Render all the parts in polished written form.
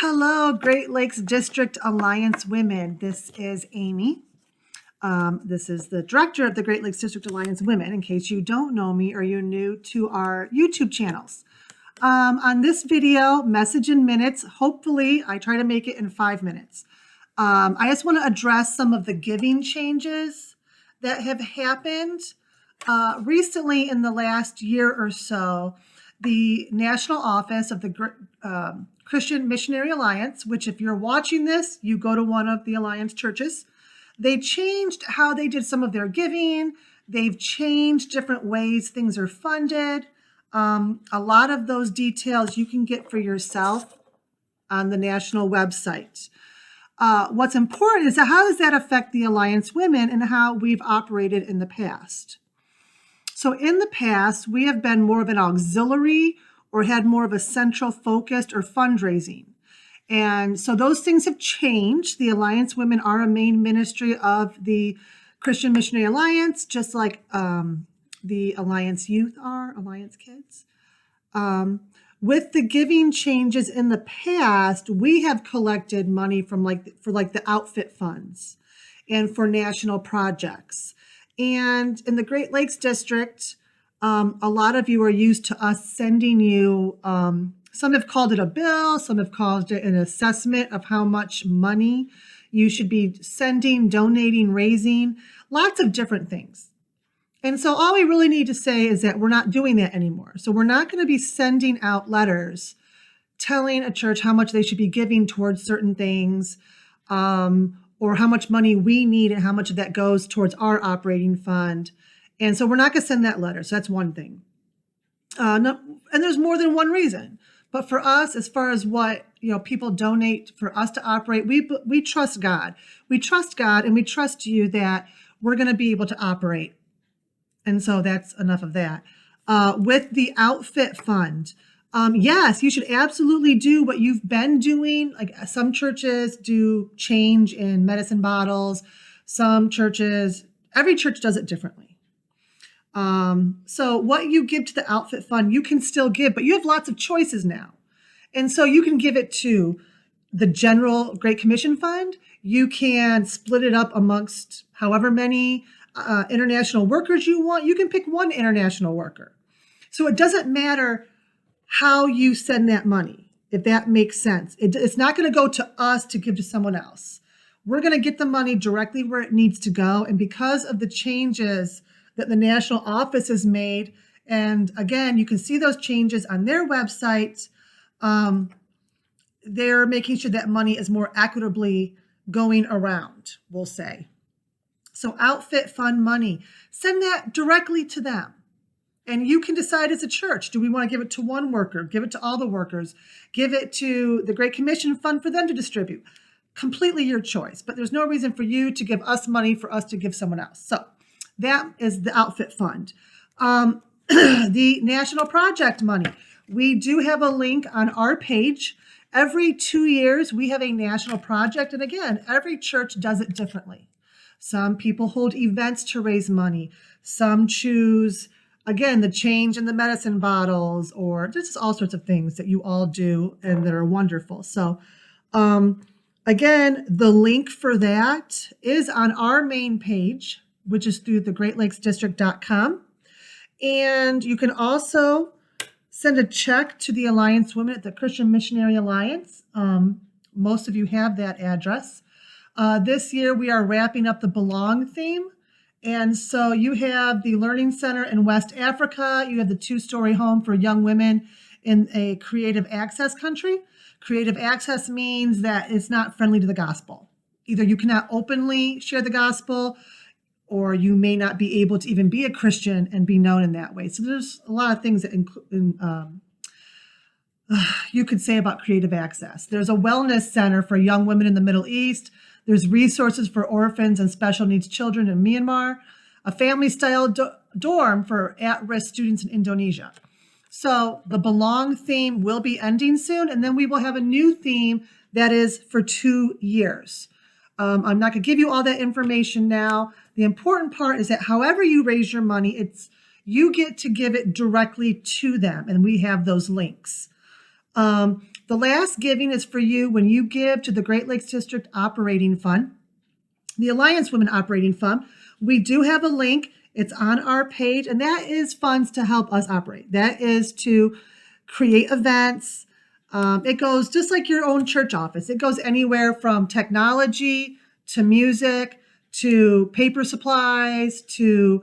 Hello, Great Lakes District Alliance Women. This is Amy. This is the director of the Great Lakes District Alliance Women, in case you don't know me or you're new to our YouTube channels. On this video, Message in Minutes, hopefully I try to make it in 5 minutes. I just want to address some of the giving changes that have happened. Recently, in the last year or so, the National Office of the Christian Missionary Alliance, which if you're watching this, you go to one of the Alliance churches, they changed how they did some of their giving. They've changed different ways things are funded. A lot of those details you can get for yourself on the national website. What's important is how does that affect the Alliance Women and how we've operated in the past? So in the past, we have been more of an auxiliary or had more of a central focused or fundraising. And so those things have changed. The Alliance Women are a main ministry of the Christian Missionary Alliance, just like the Alliance Youth are, Alliance Kids. With the giving changes in the past, we have collected money from for the outfit funds and for national projects. And in the Great Lakes District, a lot of you are used to us sending you, some have called it a bill, some have called it an assessment of how much money you should be sending, donating, raising, lots of different things. And so all we really need to say is that we're not doing that anymore. So we're not going to be sending out letters telling a church how much they should be giving towards certain things, or how much money we need and how much of that goes towards our operating fund. And so we're not going to send that letter. So that's one thing. And there's more than one reason. But for us, as far as what people donate for us to operate, we trust God. We trust God and we trust you that we're going to be able to operate. And so that's enough of that. With the outfit fund, yes, you should absolutely do what you've been doing. Like some churches do change in medicine bottles. Some churches, every church does it differently. So what you give to the outfit fund, you can still give, but you have lots of choices now. And so you can give it to the general Great Commission Fund. You can split it up amongst however many international workers you want. You can pick one international worker. So it doesn't matter how you send that money, if that makes sense. It's not going to go to us to give to someone else. We're going to get the money directly where it needs to go. And because of the changes that the national office has made, and again, you can see those changes on their website, they're making sure that money is more equitably going around, we'll say. So outfit fund money, send that directly to them. And you can decide as a church, do we want to give it to one worker, give it to all the workers, give it to the Great Commission Fund for them to distribute? Completely your choice, but there's no reason for you to give us money for us to give someone else. So that is the outfit fund. The national project money, we do have a link on our page. Every 2 years, we have a national project. And again, every church does it differently. Some people hold events to raise money. Some choose, again, the change in the medicine bottles, or just all sorts of things that you all do and that are wonderful. So again, the link for that is on our main page, which is through the greatlakesdistrict.com. And you can also send a check to the Alliance Women at the Christian Missionary Alliance. Most of you have that address. This year, we are wrapping up the Belong theme. And so you have the Learning Center in West Africa. You have the 2-story home for young women in a creative access country. Creative access means that it's not friendly to the gospel. Either you cannot openly share the gospel, or you may not be able to even be a Christian and be known in that way. So there's a lot of things that you could say about creative access. There's a wellness center for young women in the Middle East. There's resources for orphans and special needs children in Myanmar, a family-style dorm for at-risk students in Indonesia. So the Belong theme will be ending soon, and then we will have a new theme that is for 2 years. I'm not going to give you all that information now. The important part is that however you raise your money, you get to give it directly to them, and we have those links. The last giving is for you when you give to the Great Lakes District Operating Fund, the Alliance Women Operating Fund. We do have a link. It's on our page, and that is funds to help us operate. That is to create events. It goes just like your own church office. It goes anywhere from technology to music to paper supplies to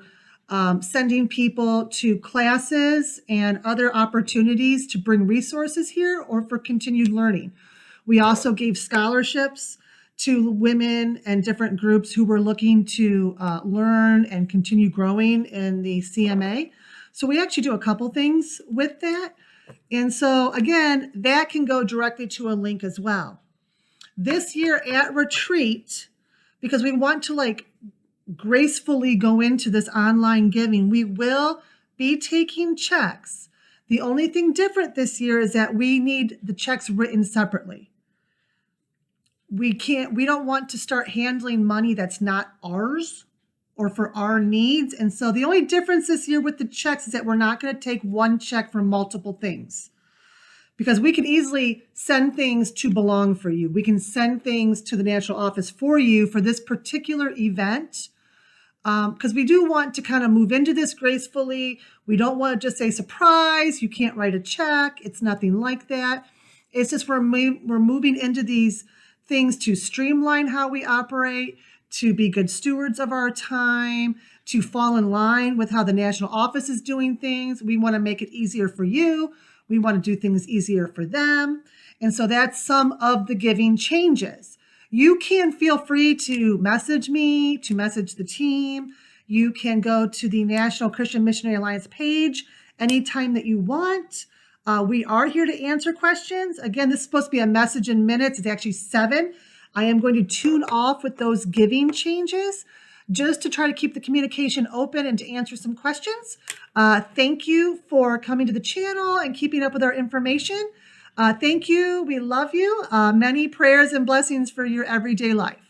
sending people to classes and other opportunities to bring resources here or for continued learning. We also gave scholarships to women and different groups who were looking to learn and continue growing in the CMA. So we actually do a couple things with that. And so again, that can go directly to a link as well. This year at Retreat, because we want to gracefully go into this online giving, we will be taking checks. The only thing different this year is that we need the checks written separately. We don't want to start handling money that's not ours or for our needs. And so the only difference this year with the checks is that we're not going to take one check for multiple things, because we can easily send things to Belong for You. We can send things to the national office for you for this particular event, because we do want to kind of move into this gracefully. We don't want to just say, surprise, you can't write a check. It's nothing like that. It's just we're moving into these things to streamline how we operate, to be good stewards of our time, to fall in line with how the national office is doing things. We want to make it easier for you. We want to do things easier for them. And so that's some of the giving changes. You can feel free to message me, to message the team. You can go to the National Christian Missionary Alliance page anytime that you want. We are here to answer questions. Again, this is supposed to be a message in minutes. It's actually 7. I am going to tune off with those giving changes just to try to keep the communication open and to answer some questions. Thank you for coming to the channel and keeping up with our information. Thank you. We love you. Many prayers and blessings for your everyday life.